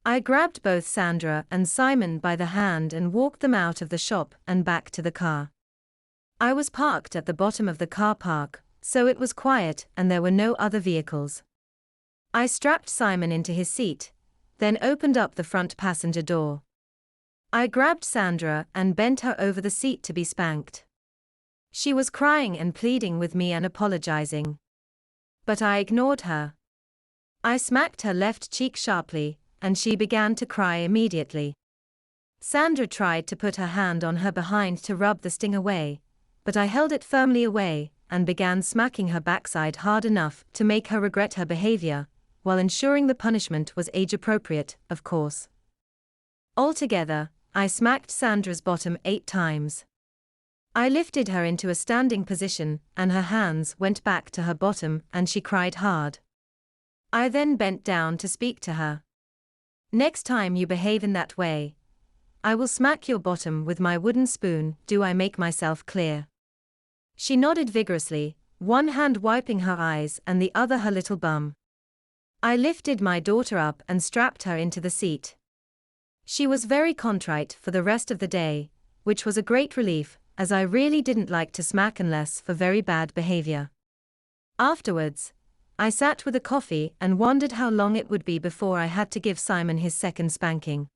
I grabbed both Sandra and Simon by the hand and walked them out of the shop and back to the car. I was parked at the bottom of the car park, so it was quiet and there were no other vehicles. I strapped Simon into his seat, then opened up the front passenger door. I grabbed Sandra and bent her over the seat to be spanked. She was crying and pleading with me and apologizing. But I ignored her. I smacked her left cheek sharply, and she began to cry immediately. Sandra tried to put her hand on her behind to rub the sting away, but I held it firmly away and began smacking her backside hard enough to make her regret her behavior, while ensuring the punishment was age-appropriate, of course. Altogether, I smacked Sandra's bottom 8 times. I lifted her into a standing position, and her hands went back to her bottom and she cried hard. I then bent down to speak to her. "Next time you behave in that way, I will smack your bottom with my wooden spoon. Do I make myself clear?" She nodded vigorously, one hand wiping her eyes and the other her little bum. I lifted my daughter up and strapped her into the seat. She was very contrite for the rest of the day, which was a great relief, as I really didn't like to smack unless for very bad behavior. Afterwards, I sat with a coffee and wondered how long it would be before I had to give Simon his second spanking.